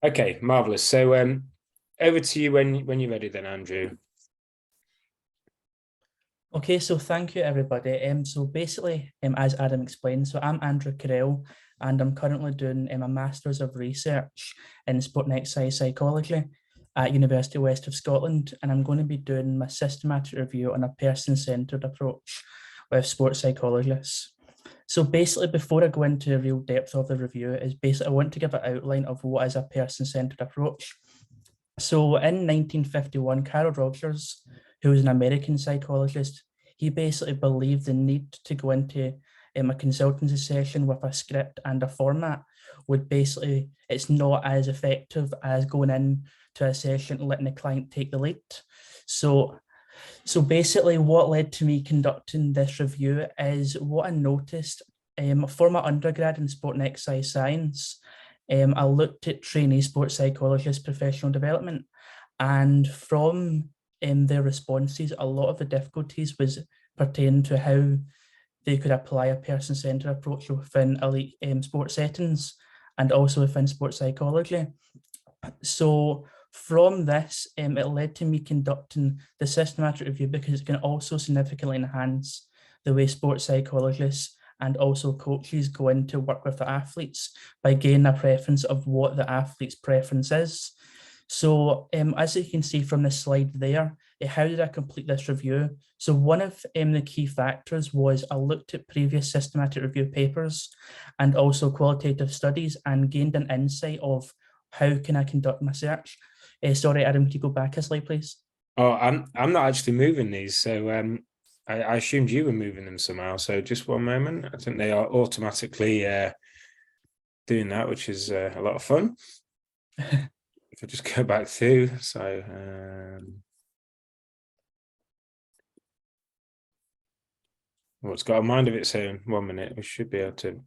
Okay, marvelous. So over to you when you're ready then, Andrew. Okay, so thank you everybody. So basically, as Adam explained, so I'm Andrew Carell, and I'm currently doing a Masters of Research in Sport and Exercise Psychology at University West of Scotland, and I'm going to be doing my systematic review on a person-centred approach with sports psychologists. So basically, before I go into the real depth of the review, is basically I want to give an outline of what is a person-centred approach. So in 1951, Carol Rogers, who was an American psychologist, he basically believed the need to go into a consultancy session with a script and a format would basically, it's not as effective as going in to a session and letting the client take the lead. So basically what led to me conducting this review is what I noticed for my undergrad in sport and exercise science. I looked at trainee sports psychologists professional development, and from their responses, a lot of the difficulties was pertaining to how they could apply a person-centered approach within elite sports settings and also within sports psychology. So from this, it led to me conducting the systematic review because it can also significantly enhance the way sports psychologists and also coaches go in to work with the athletes by gaining a preference of what the athlete's preference is. So as you can see from the slide there, how did I complete this review? So one of the key factors was I looked at previous systematic review papers and also qualitative studies and gained an insight of how can I conduct my search. Sorry, Adam, could you go back a slide, please? Oh, I'm not actually moving these, so I assumed you were moving them somehow. So just one moment. I think they are automatically doing that, which is a lot of fun. If I just go back through, so well, it's got a mind of its own. 1 minute, we should be able to.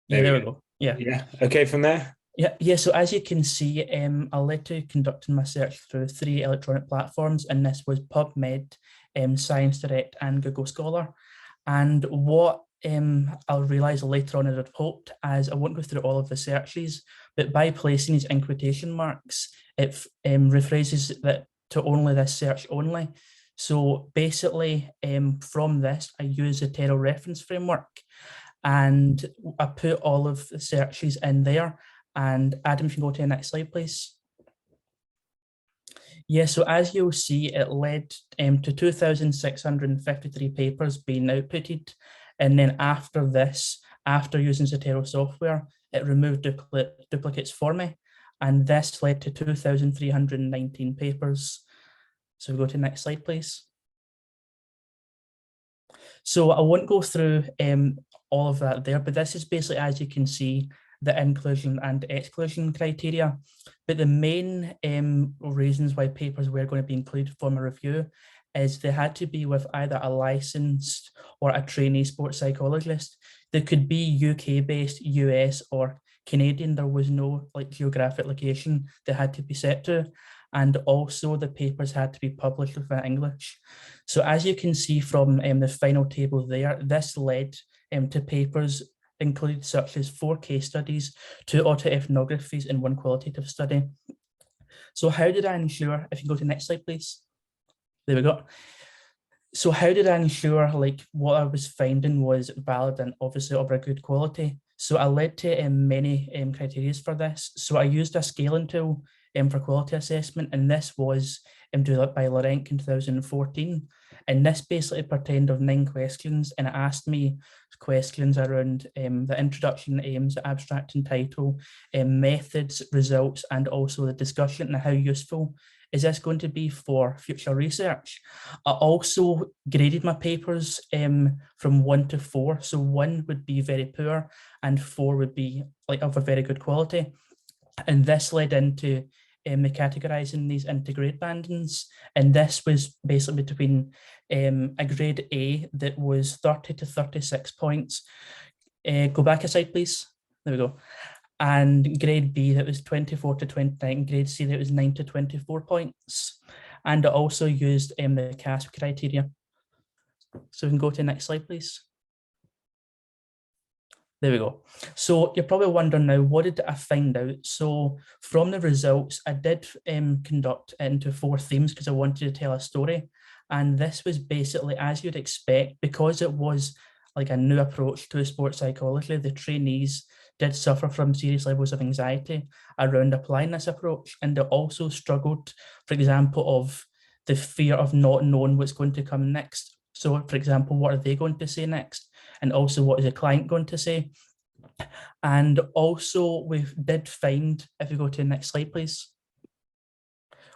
There we go. Yeah. Yeah. Okay, from there. Yeah. So as you can see, I led to conducting my search through 3 electronic platforms, and this was PubMed, ScienceDirect, and Google Scholar. And what I'll realise later on in the report, as I won't go through all of the searches, but by placing these in quotation marks, it rephrases that to only this search only. So basically, from this, I use the Terrell reference framework, and I put all of the searches in there. And Adam, if you can go to the next slide, please. Yeah, so as you'll see, it led to 2,653 papers being outputted. And then after this, after using Zotero software, it removed duplicates for me. And this led to 2,319 papers. So we go to the next slide, please. So I won't go through all of that there, but this is basically, as you can see, the inclusion and exclusion criteria. But the main reasons why papers were going to be included for my review is they had to be with either a licensed or a trainee sports psychologist. They could be UK-based, US, or Canadian. There was no geographic location they had to be set to. And also the papers had to be published within English. So as you can see from the final table there, this led to papers included such as 4 case studies, 2 autoethnographies, and 1 qualitative study. So how did I ensure, if you go to the next slide, please. There we go. So how did I ensure what I was finding was valid and obviously of a good quality? So I led to many criteria for this. So I used a scaling tool for quality assessment, and this was developed by Laurent in 2014. And this basically pertained of 9 questions, and it asked me questions around the introduction, aims, abstract and title, methods, results, and also the discussion and how useful is this going to be for future research. I also graded my papers from 1 to 4. So 1 would be very poor and 4 would be of a very good quality. And this led into me categorizing these into grade bandings. And this was basically between a grade A that was 30 to 36 points. Go back a slide, please. There we go. And grade B that was 24 to 29, grade C that was 9 to 24 points. And I also used the CASP criteria. So we can go to the next slide, please. There we go. So you're probably wondering now, what did I find out? So from the results, I did conduct it into 4 themes because I wanted to tell a story. And this was basically, as you'd expect, because it was like a new approach to sports psychology, the trainees did suffer from serious levels of anxiety around applying this approach. And they also struggled, for example, of the fear of not knowing what's going to come next. So for example, what are they going to say next? And also what is the client going to say? And also we did find, if you go to the next slide, please.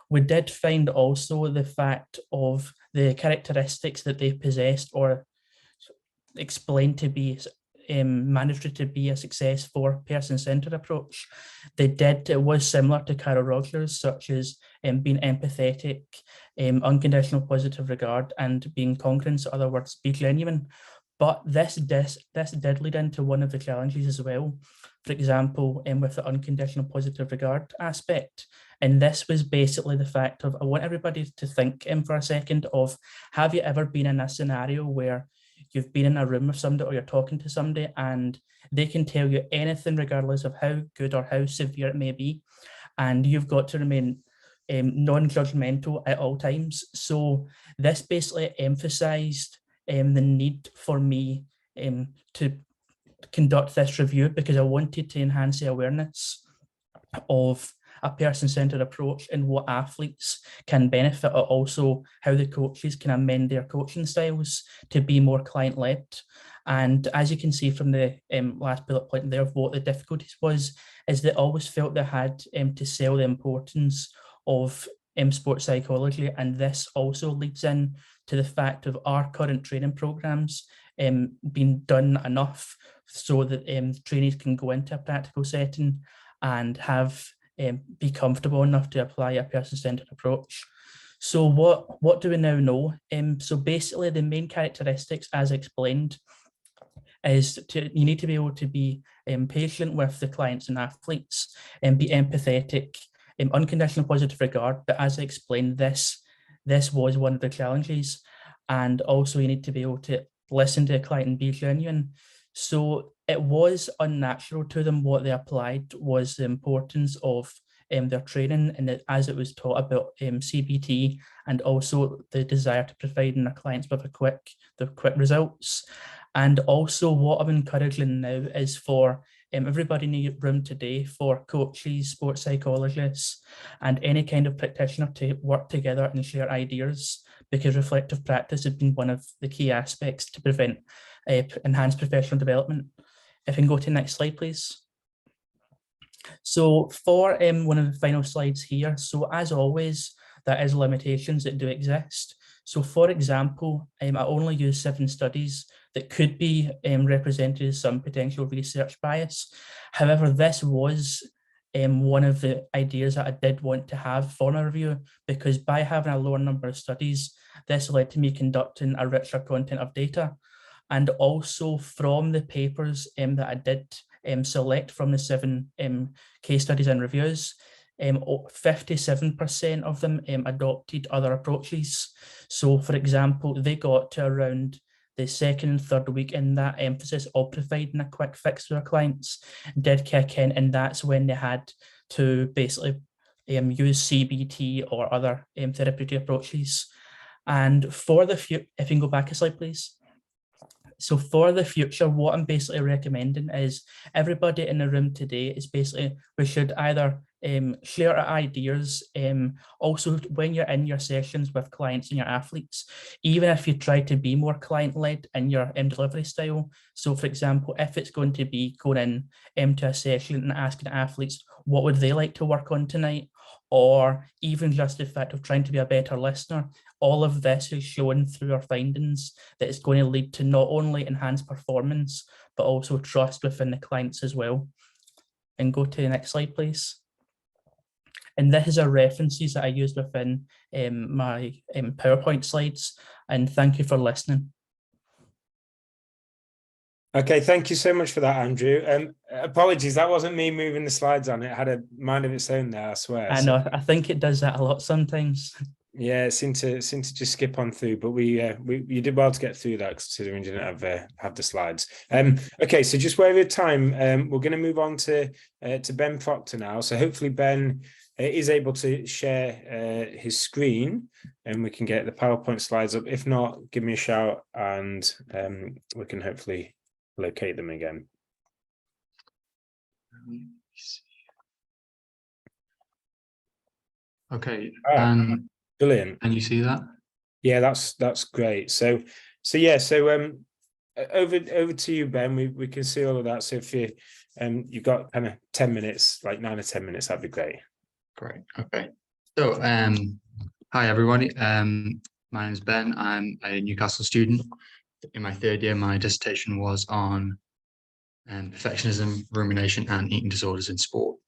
We did find also the fact of the characteristics that they possessed or explained to be mandatory to be a success for person-centered approach. It was similar to Carol Rogers, such as being empathetic, unconditional positive regard, and being congruent, so other words, be genuine. But this did lead into one of the challenges as well. For example, with the unconditional positive regard aspect. And this was basically the fact of, I want everybody to think for a second of, have you ever been in a scenario where you've been in a room with somebody or you're talking to somebody and they can tell you anything regardless of how good or how severe it may be, and you've got to remain non-judgmental at all times. So this basically emphasized the need for me to conduct this review because I wanted to enhance the awareness of a person-centered approach and what athletes can benefit, or also how the coaches can amend their coaching styles to be more client-led. And as you can see from the last bullet point there of what the difficulties was, is they always felt they had to sell the importance of sports psychology. And this also leads in to the fact of our current training programs being done enough so that trainees can go into a practical setting and have be comfortable enough to apply a person-centered approach. So what do we now know? So basically the main characteristics, as explained, is you need to be able to be patient with the clients and athletes and be empathetic, unconditional positive regard. But as I explained, this was one of the challenges. And also you need to be able to listen to a client and be genuine. So it was unnatural to them. What they applied was the importance of their training, and as it was taught about CBT, and also the desire to provide their clients with the quick results. And also what I'm encouraging now is for everybody in the room today, for coaches, sports psychologists, and any kind of practitioner to work together and share ideas, because reflective practice has been one of the key aspects to prevent enhanced professional development. If you can go to the next slide, please. So for one of the final slides here, so as always, there is limitations that do exist. So for example, I only use 7 studies that could be represented as some potential research bias. However, this was one of the ideas that I did want to have for my review, because by having a lower number of studies, this led to me conducting a richer content of data. And also from the papers that I did select from the 7 case studies and reviews, 57% of them adopted other approaches. So for example, they got to around the second and third week, and that emphasis of providing a quick fix to their clients did kick in, and that's when they had to basically use CBT or other therapeutic approaches. And for the future, if you can go back a slide, please. So for the future, what I'm basically recommending is everybody in the room today is basically, we should either share our ideas. Also, when you're in your sessions with clients and your athletes, even if you try to be more client-led in your delivery style. So for example, if it's going to be going into a session and asking athletes, what would they like to work on tonight? Or even just the fact of trying to be a better listener, all of this is shown through our findings that it's going to lead to not only enhanced performance, but also trust within the clients as well. And go to the next slide, please. And this is our references that I used within my PowerPoint slides. And thank you for listening. Okay, thank you so much for that, Andrew. Apologies, that wasn't me moving the slides on. It had a mind of its own there, I swear. I know, I think it does that a lot sometimes. Yeah, it seemed to just skip on through, but we you did well to get through that considering you didn't have the slides. Okay, so just where of time, we're going to move on to Ben Proctor now. So hopefully Ben is able to share his screen, and we can get the PowerPoint slides up. If not, give me a shout, and we can hopefully locate them again. Okay, Brilliant. Can you see that? Yeah, that's great. So yeah, so over to you, Ben. We can see all of that. So if you've got kind of 10 minutes, like 9 or 10 minutes, that'd be great. Great. Okay. So hi everybody. My name is Ben. I'm a Newcastle student. In my third year, my dissertation was on perfectionism, rumination, and eating disorders in sport.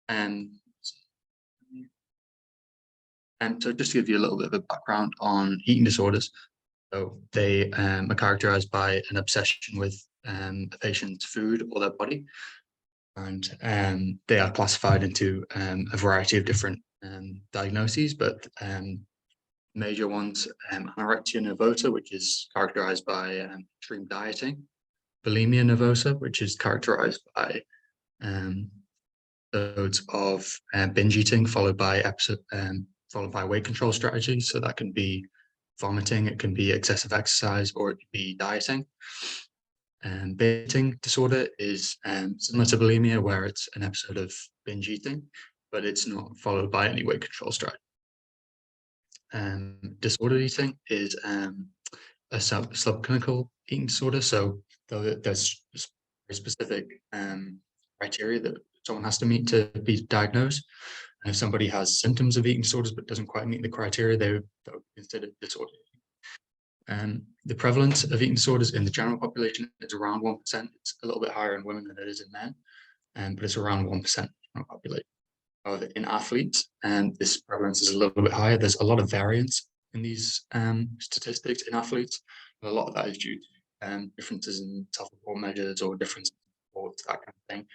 And so just to give you a little bit of a background on eating disorders. So they are characterized by an obsession with a patient's food or their body. And they are classified into a variety of different diagnoses, but major ones, anorexia nervosa, which is characterized by extreme dieting, bulimia nervosa, which is characterized by episodes of binge eating followed by weight control strategies. So that can be vomiting, it can be excessive exercise, or it can be dieting. Binge eating disorder is similar to bulimia, where it's an episode of binge eating, but it's not followed by any weight control strategy. Disordered eating is a subclinical eating disorder. So there's very specific criteria that someone has to meet to be diagnosed. And if somebody has symptoms of eating disorders but doesn't quite meet the criteria, they would be considered disordered. The prevalence of eating disorders in the general population is around 1%. It's a little bit higher in women than it is in men, but it's around 1% in the general population. However, in athletes, this prevalence is a little bit higher. There's a lot of variance in these statistics in athletes. And a lot of that is due to differences in self-report measures or differences in sports, that kind of thing.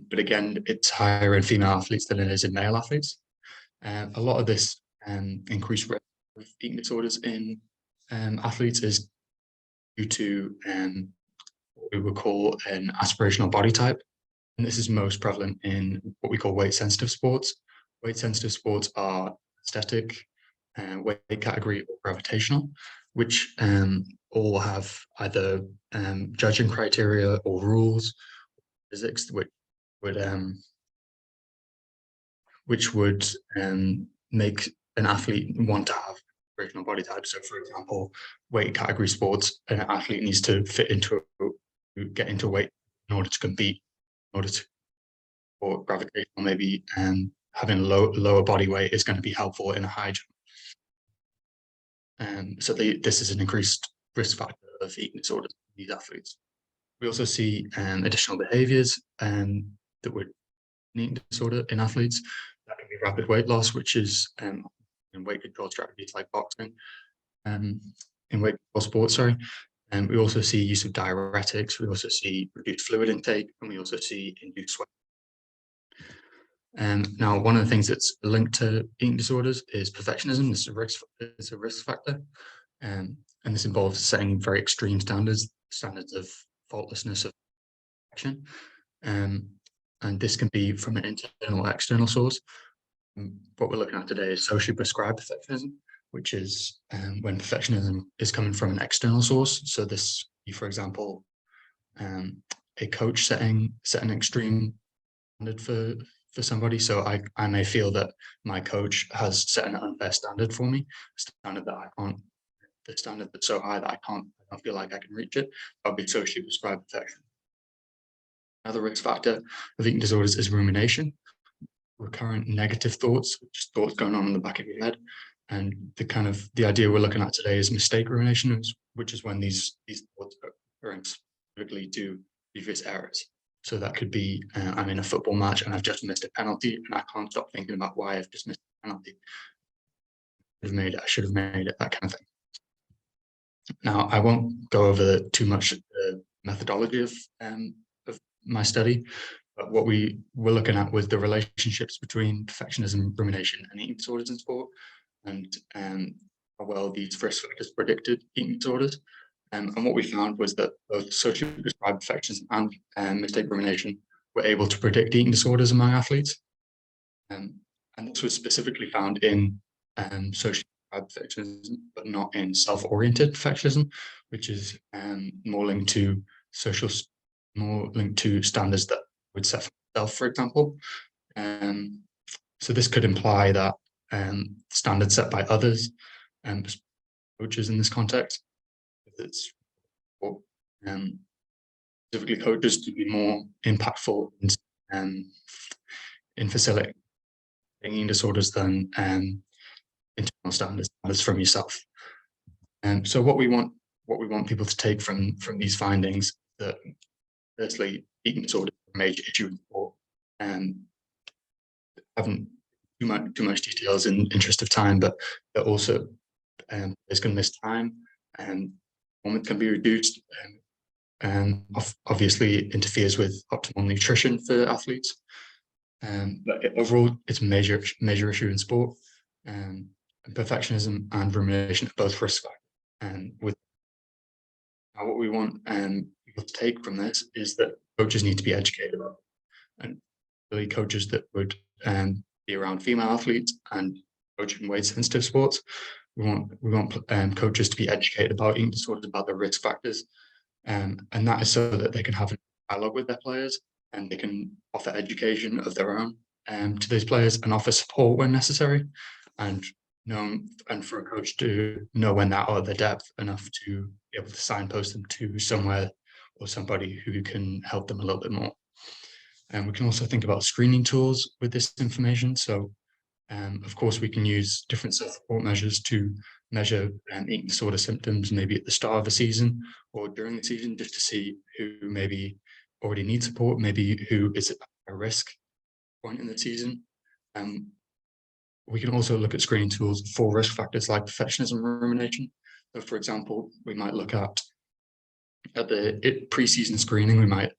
But again, it's higher in female athletes than it is in male athletes. A lot of this increased risk of eating disorders in athletes is due to what we would call an aspirational body type. And this is most prevalent in what we call weight-sensitive sports. Weight-sensitive sports are aesthetic, weight category, or gravitational, which all have either judging criteria or rules, physics, which would make an athlete want to have aspirational body type. So, for example, weight category sports, an athlete needs to get into weight in order to compete. In order to, or gravitational, maybe having lower body weight is going to be helpful in a high jump. So this is an increased risk factor of eating disorders in these athletes. We also see additional behaviors that would eating disorder in athletes. That can be rapid weight loss, which is in weight control strategies like boxing, in weight control sports, sorry. And we also see use of diuretics, we also see reduced fluid intake, and we also see induced sweat. Now, one of the things that's linked to eating disorders is perfectionism. This is a risk factor, and this involves setting very extreme standards of faultlessness of perfection. And this can be from an internal or external source. What we're looking at today is socially prescribed perfectionism, which is when perfectionism is coming from an external source. So this, for example, a coach setting an extreme standard for somebody. So I may feel that my coach has set an unfair standard for me, a standard that I can't, the standard that's so high that I don't feel like I can reach it. I'll be socially prescribed perfection. Another risk factor of eating disorders is rumination, recurrent negative thoughts, just thoughts going on in the back of your head. And the idea we're looking at today is mistake rumination, which is when these thoughts are referring specifically to previous errors. So that could be, I'm in a football match and I've just missed a penalty and I can't stop thinking about why I've just missed a penalty. I should have made it, that kind of thing. Now, I won't go over too much the methodology of my study, But what we were looking at was the relationships between perfectionism, rumination, and eating disorders in sport, and how well these risk factors predicted eating disorders. And what we found was that both socially prescribed perfectionism and mistake rumination were able to predict eating disorders among athletes. And this was specifically found in socially prescribed perfectionism, but not in self-oriented perfectionism, which is more linked to standards that would set for self, for example. So this could imply that standards set by others, coaches in this context, it's specifically coaches to be more impactful in facilitating eating disorders than internal standards from yourself. So what we want people to take from these findings, that firstly, eating disorders are a major issue in sport, and haven't too much details in interest of time, but that also there's going to miss time, and performance can be reduced, and obviously interferes with optimal nutrition for athletes. But overall, it's a major issue in sport. Perfectionism and rumination are both risk factors. And what we want people to take from this is that coaches need to be educated about, and really coaches that would be around female athletes and coaching weight sensitive sports. We want coaches to be educated about eating disorders, about the risk factors, and that is so that they can have a dialogue with their players, and they can offer education of their own to those players, and offer support when necessary, and for a coach to know when they're out of their depth enough to be able to signpost them to somewhere or somebody who can help them a little bit more. And we can also think about screening tools with this information. So of course, we can use different self-report measures to measure eating disorder symptoms, maybe at the start of the season or during the season, just to see who maybe already needs support, maybe who is at a risk point in the season. We can also look at screening tools for risk factors like perfectionism and rumination. So for example, we might look at the pre-season screening, we might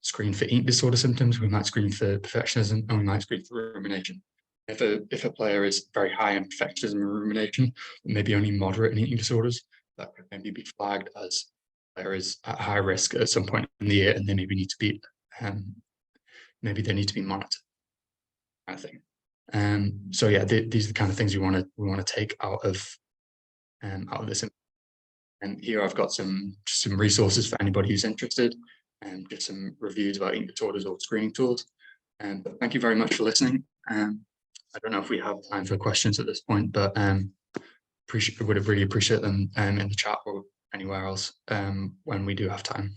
screen for eating disorder symptoms, we might screen for perfectionism, and we might screen for rumination. If a player is very high in perfectionism and rumination, maybe only moderate in eating disorders, that could maybe be flagged as a player is at high risk at some point in the year, and they maybe need to be monitored, I think. So yeah, these are the kind of things we want to take out of this. And here I've got some resources for anybody who's interested, and just some reviews about eating disorders or screening tools. But thank you very much for listening. I don't know if we have time for questions at this point, but would really appreciate them in the chat or anywhere else when we do have time.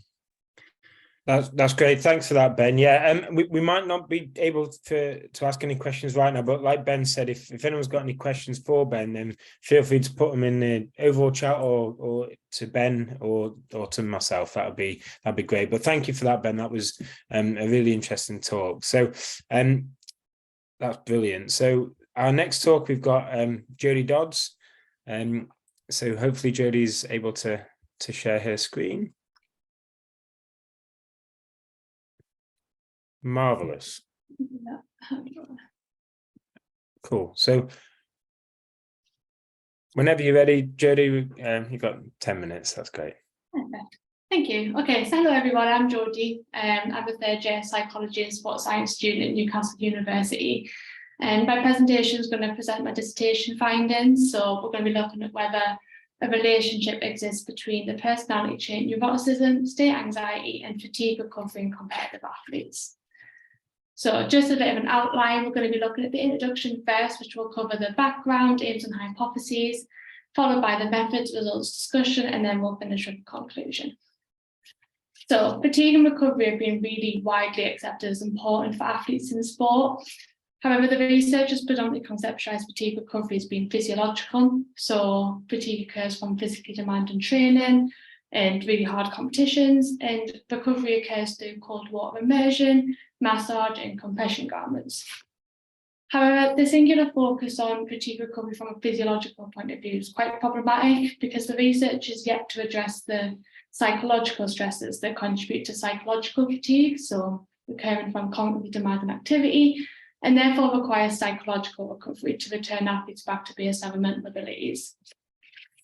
That's great. Thanks for that, Ben. Yeah, we might not be able to ask any questions right now, but like Ben said, if anyone's got any questions for Ben, then feel free to put them in the overall chat or to Ben or to myself. That'd be great. But thank you for that, Ben. That was a really interesting talk. So that's brilliant. So our next talk, we've got Jodie Dodds. So hopefully Jodie's able to share her screen. Marvelous. Cool. So whenever you're ready, Jodie, you've got 10 minutes. That's great. Perfect. Thank you. Okay, so hello everyone, I'm Jodie. I'm a third year psychology and sports science student at Newcastle University. And my presentation is going to present my dissertation findings. So we're going to be looking at whether a relationship exists between the personality trait neuroticism, state anxiety, and fatigue recovery in competitive athletes. So just a bit of an outline, we're going to be looking at the introduction first, which will cover the background, aims and hypotheses, followed by the methods, results discussion, and then we'll finish with a conclusion. So fatigue and recovery have been really widely accepted as important for athletes in sport. However, the researchers predominantly conceptualize fatigue recovery as being physiological. So fatigue occurs from physically demanding training and really hard competitions, and recovery occurs through cold water immersion, massage, and compression garments. However, the singular focus on fatigue recovery from a physiological point of view is quite problematic because the research is yet to address the psychological stresses that contribute to psychological fatigue. So occurring from cognitively demanding activity, and therefore requires psychological recovery to return athletes back to baseline mental abilities.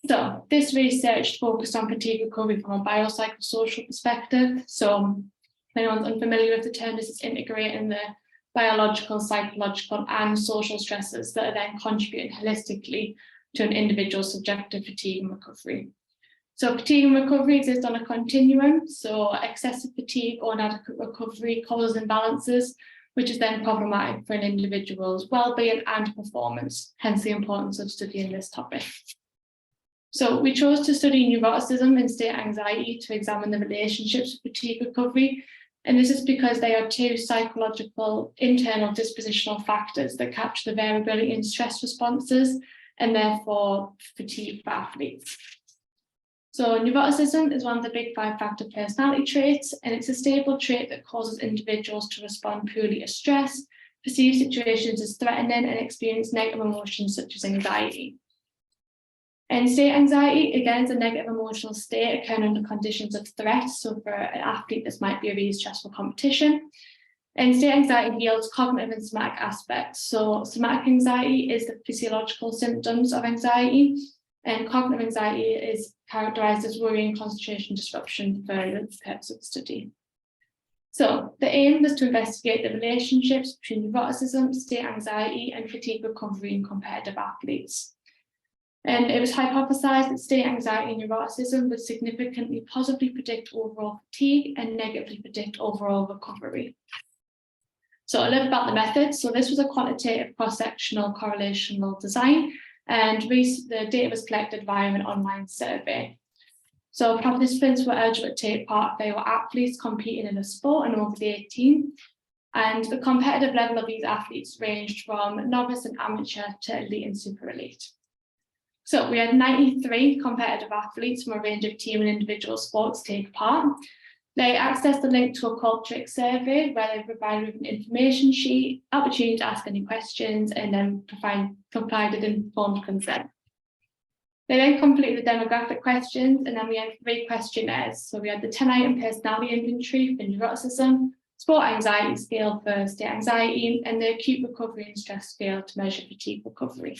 So this research focused on fatigue recovery from a biopsychosocial perspective. So if anyone's unfamiliar with the term, this is integrating the biological, psychological, and social stresses that are then contributing holistically to an individual's subjective fatigue and recovery. So fatigue and recovery exist on a continuum. So excessive fatigue or inadequate recovery causes imbalances, which is then problematic for an individual's well-being and performance, hence the importance of studying this topic. So we chose to study neuroticism and state anxiety to examine the relationships with fatigue recovery. And this is because they are two psychological internal dispositional factors that capture the variability in stress responses and therefore fatigue for athletes. So neuroticism is one of the big 5-factor personality traits, and it's a stable trait that causes individuals to respond poorly to stress, perceive situations as threatening, and experience negative emotions such as anxiety. And state anxiety, again, is a negative emotional state occurring under conditions of threat. So for an athlete, this might be a really stressful competition. And state anxiety yields cognitive and somatic aspects. So somatic anxiety is the physiological symptoms of anxiety, and cognitive anxiety is characterized as worry and concentration disruption for the purpose of the study. So the aim was to investigate the relationships between neuroticism, state anxiety, and fatigue recovery in competitive athletes. And it was hypothesized that state anxiety and neuroticism would significantly positively predict overall fatigue and negatively predict overall recovery. So a little about the method. So this was a quantitative cross-sectional correlational design, and the data was collected via an online survey. So participants were eligible to take part if they were athletes competing in a sport and over the 18. And the competitive level of these athletes ranged from novice and amateur to elite and super elite. So we had 93 competitive athletes from a range of team and individual sports take part. They accessed the link to a Qualtrics survey where they provided with an information sheet, opportunity to ask any questions, and then provided informed consent. They then completed the demographic questions, and then we had 3 questionnaires. So we had the 10-item personality inventory for neuroticism, sport anxiety scale for state anxiety, and the acute recovery and stress scale to measure fatigue recovery.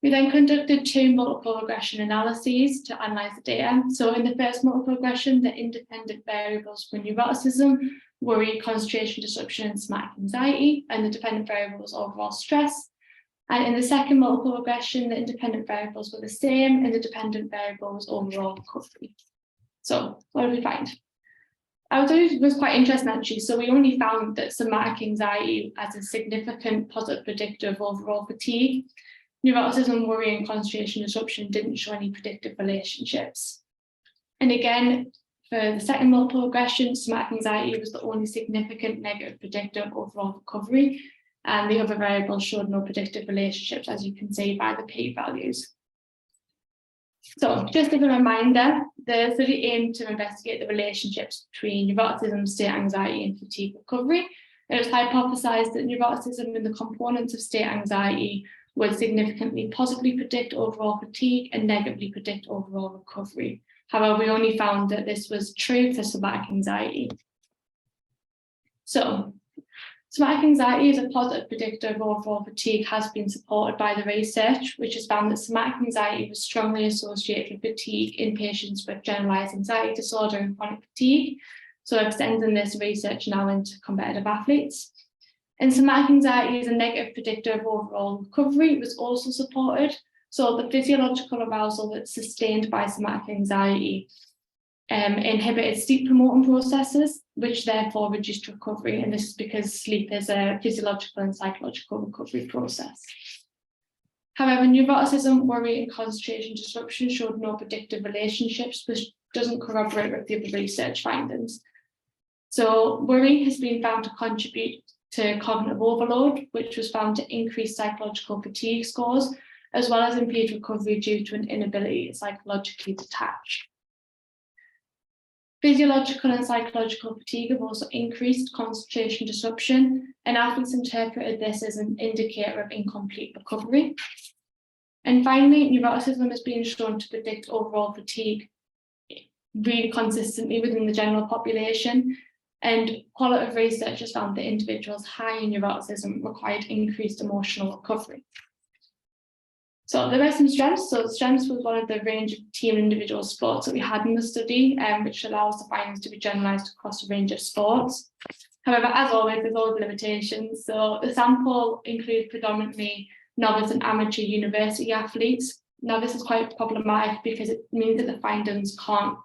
We then conducted 2 multiple regression analyses to analyse the data. So in the first multiple regression, the independent variables for neuroticism, worry, concentration disruption, and somatic anxiety, and the dependent variables overall stress. And in the second multiple regression, the independent variables were the same, and the dependent variables overall recovery. So what did we find? I thought it was quite interesting actually. So we only found that somatic anxiety as a significant positive predictor of overall fatigue. Neuroticism, worry, and concentration disruption didn't show any predictive relationships. And again, for the second multiple regression, somatic anxiety was the only significant negative predictor of overall recovery, and the other variables showed no predictive relationships, as you can see by the p-values. So just as a reminder, the study aimed to investigate the relationships between neuroticism, state anxiety, and fatigue recovery. It was hypothesized that neuroticism and the components of state anxiety would significantly positively predict overall fatigue and negatively predict overall recovery. However, we only found that this was true for somatic anxiety. So, somatic anxiety as a positive predictor of overall fatigue has been supported by the research, which has found that somatic anxiety was strongly associated with fatigue in patients with generalized anxiety disorder and chronic fatigue. So extending this research now into competitive athletes. And somatic anxiety as a negative predictor of overall recovery was also supported. So the physiological arousal that's sustained by somatic anxiety inhibited sleep promoting processes, which therefore reduced recovery. And this is because sleep is a physiological and psychological recovery process. However, neuroticism, worry, and concentration disruption showed no predictive relationships, which doesn't corroborate with the other research findings. So worry has been found to contribute to cognitive overload, which was found to increase psychological fatigue scores, as well as impede recovery due to an inability to psychologically detach. Physiological and psychological fatigue have also increased concentration disruption, and athletes interpreted this as an indicator of incomplete recovery. And finally, neuroticism has been shown to predict overall fatigue really consistently within the general population. And qualitative research has found that individuals high in neuroticism required increased emotional recovery. So there were some strengths. So strengths was one of the range of team and individual sports that we had in the study, which allows the findings to be generalised across a range of sports. However, as always, there's always limitations. So the sample includes predominantly novice and amateur university athletes. Now, this is quite problematic because it means that the findings can't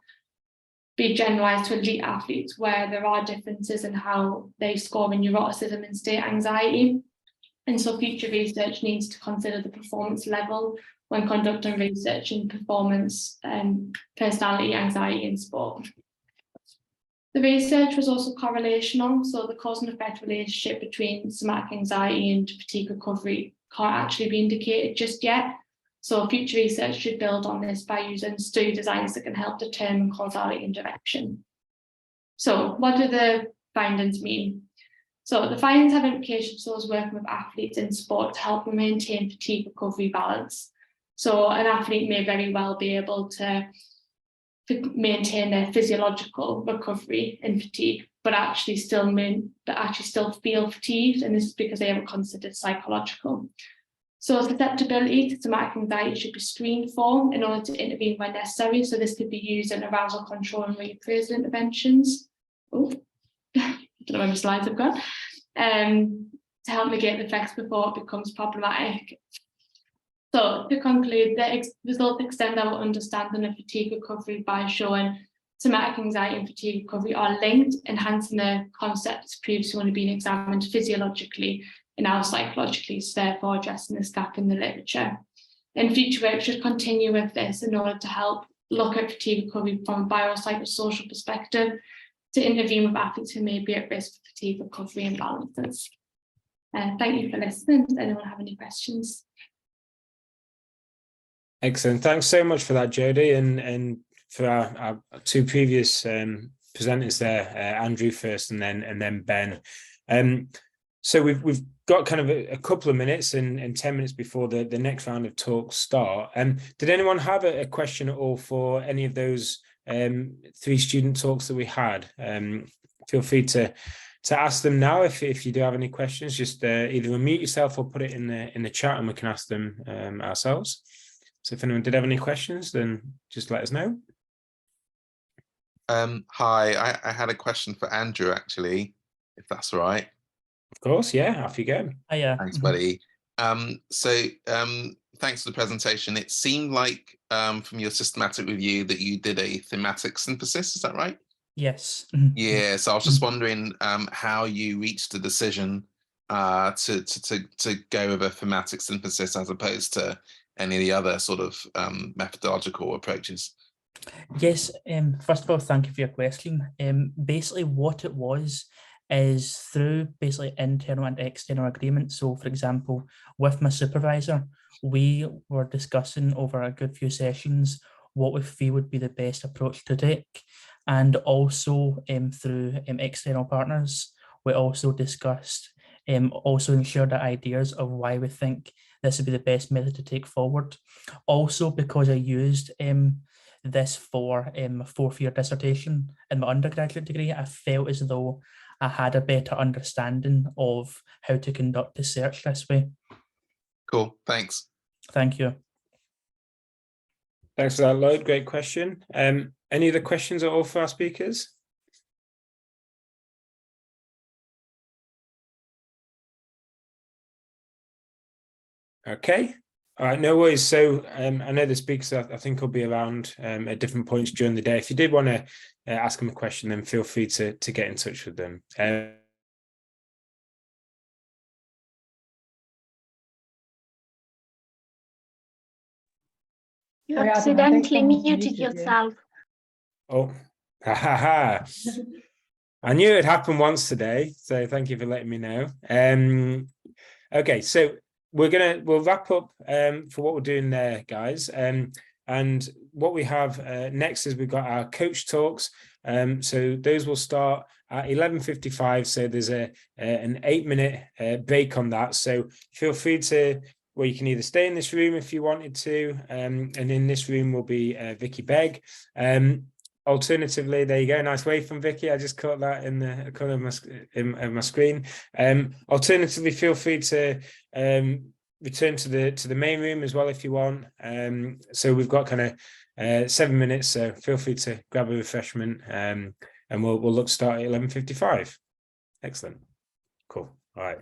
be generalised to elite athletes, where there are differences in how they score in neuroticism and state anxiety. And so future research needs to consider the performance level when conducting research in performance and personality anxiety in sport. The research was also correlational, so the cause and effect relationship between somatic anxiety and fatigue recovery can't actually be indicated just yet. So future research should build on this by using study designs that can help determine causality and direction. So what do the findings mean? So the findings have implications for those working with athletes in sport to help them maintain fatigue recovery balance. So an athlete may very well be able to maintain their physiological recovery in fatigue, but actually still feel fatigued, and this is because they haven't considered psychological. So susceptibility to somatic anxiety should be screened for in order to intervene when necessary. So this could be used in arousal control and reappraisal interventions. Oh, I don't know where my slides have gone. To help negate the effects before it becomes problematic. So to conclude, the results extend our understanding of fatigue recovery by showing somatic anxiety and fatigue recovery are linked, enhancing the concepts previously only been examined physiologically and now psychologically, so therefore addressing this gap in the literature. And future work should continue with this in order to help look at fatigue recovery from a biopsychosocial perspective to intervene with athletes who may be at risk for fatigue recovery imbalances. Thank you for listening. Does anyone have any questions? Excellent. Thanks so much for that, Jodie, and for our two previous presenters there, Andrew first and then Ben. So we've got kind of a couple of minutes and 10 minutes before the next round of talks start. Did anyone have a question at all for any of those 3 student talks that we had? Feel free to ask them now if you do have any questions. Just either unmute yourself or put it in the chat and we can ask them ourselves. So if anyone did have any questions, then just let us know. Hi, I had a question for Andrew, actually, if that's all right. Of course, yeah, off you go. Thanks, buddy. Thanks for the presentation. It seemed like from your systematic review that you did a thematic synthesis, is that right? Yes. Yeah, so I was just wondering how you reached the decision to go with a thematic synthesis as opposed to any of the other sort of methodological approaches. Yes, first of all, thank you for your question. Basically what it was is through basically internal and external agreements. So for example, with my supervisor, we were discussing over a good few sessions what we feel would be the best approach to take. And also through external partners, we also discussed, also ensured the ideas of why we think this would be the best method to take forward. Also because I used this for my 4th-year dissertation in my undergraduate degree, I felt as though I had a better understanding of how to conduct research this way. Cool, thanks. Thank you. Thanks for that, Lloyd. Great question. Any other questions at all for our speakers? Okay. All right, no worries. So I know the speakers, I think, will be around at different points during the day. If you did want to ask them a question, then feel free to get in touch with them. You accidentally muted yourself. Oh, ha ha ha. I knew it happened once today, so thank you for letting me know. Okay, so we'll wrap up for what we're doing there, guys. And what we have next is we've got our coach talks. So those will start at 11:55. So there's an 8-minute break on that. So feel free to, well, you can either stay in this room if you wanted to, and in this room will be Vicky Begg. alternatively, there you go. Nice wave from Vicky. I just caught that in the corner of my screen. Alternatively, feel free to return to the main room as well if you want. So we've got kind of 7 minutes, so feel free to grab a refreshment, and we'll look to start at 11:55. Excellent. Cool. All right.